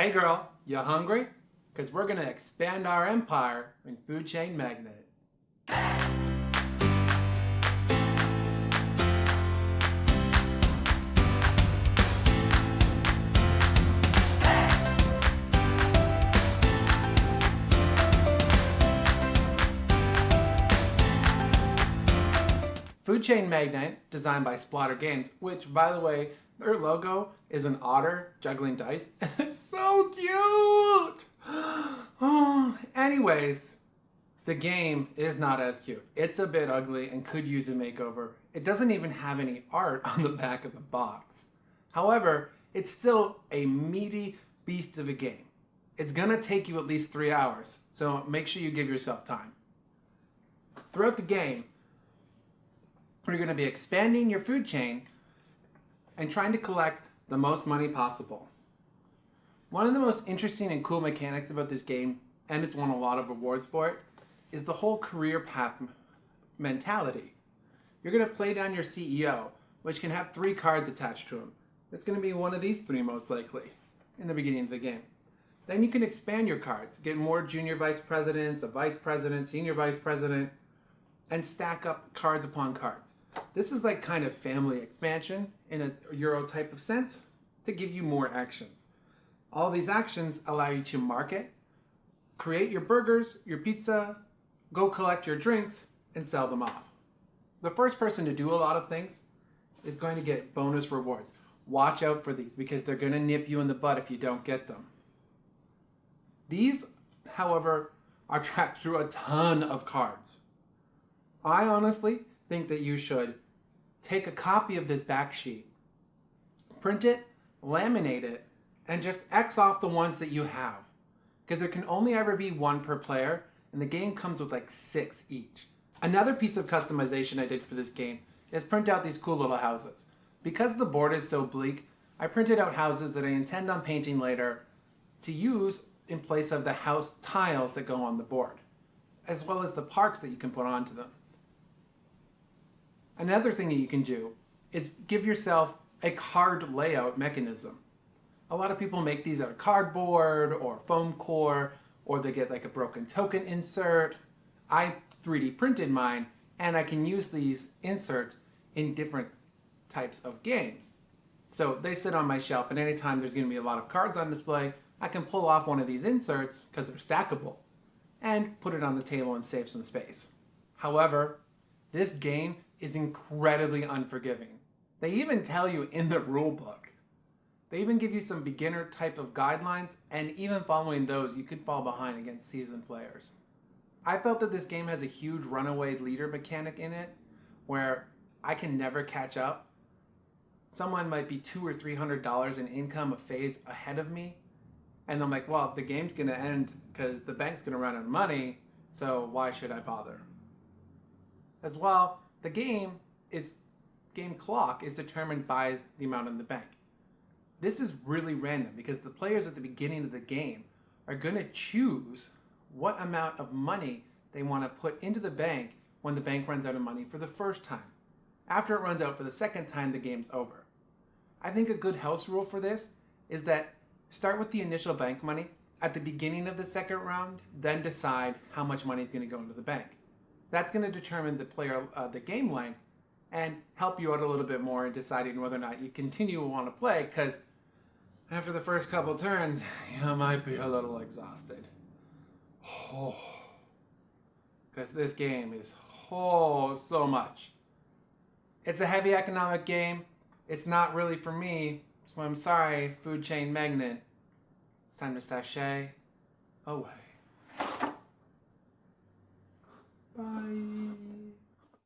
Hey girl, you hungry? Because we're going to expand our empire in Food Chain Magnate. Food Chain Magnate, designed by Splatter Games, which, by the way, their logo is an otter juggling dice. It's so cute! Anyways, the game is not as cute. It's a bit ugly and could use a makeover. It doesn't even have any art on the back of the box. However, it's still a meaty beast of a game. It's gonna take you at least 3 hours, so make sure you give yourself time. Throughout the game, you're going to be expanding your food chain and trying to collect the most money possible. One of the most interesting and cool mechanics about this game, and it's won a lot of awards for it, is the whole career path mentality. You're going to play down your CEO, which can have 3 cards attached to him. It's going to be one of these 3 most likely in the beginning of the game. Then you can expand your cards, get more junior vice presidents, a vice president, senior vice president, and stack up cards upon cards. This is like kind of family expansion in a Euro type of sense to give you more actions. All these actions allow you to market, create your burgers, your pizza, go collect your drinks, and sell them off. The first person to do a lot of things is going to get bonus rewards. Watch out for these because they're going to nip you in the butt if you don't get them. These, however, are tracked through a ton of cards. I honestly think that you should take a copy of this back sheet, print it, laminate it, and just X off the ones that you have. Because there can only ever be 1 per player, and the game comes with like 6 each. Another piece of customization I did for this game is print out these cool little houses. Because the board is so bleak, I printed out houses that I intend on painting later to use in place of the house tiles that go on the board, as well as the parks that you can put onto them. Another thing that you can do is give yourself a card layout mechanism. A lot of people make these out of cardboard or foam core, or they get like a broken token insert. I 3D printed mine, and I can use these inserts in different types of games. So they sit on my shelf, and anytime there's going to be a lot of cards on display, I can pull off one of these inserts, because they're stackable, and put it on the table and save some space. However, this game is incredibly unforgiving. They even tell you in the rule book. They even give you some beginner type of guidelines, and even following those, you could fall behind against seasoned players. I felt that this game has a huge runaway leader mechanic in it, where I can never catch up. Someone might be $200 or $300 in income a phase ahead of me, and I'm like, well, the game's gonna end because the bank's gonna run out of money, so why should I bother? As well, the game clock is determined by the amount in the bank. This is really random because the players at the beginning of the game are going to choose what amount of money they want to put into the bank when the bank runs out of money for the first time. After it runs out for the second time, the game's over. I think a good house rule for this is that start with the initial bank money at the beginning of the second round, then decide how much money is going to go into the bank. That's going to determine the game length and help you out a little bit more in deciding whether or not you continue to want to play, because after the first couple turns, you might be a little exhausted. Because this game is so much. It's a heavy economic game. It's not really for me, so I'm sorry, Food Chain Magnate. It's time to sashay away. Bye.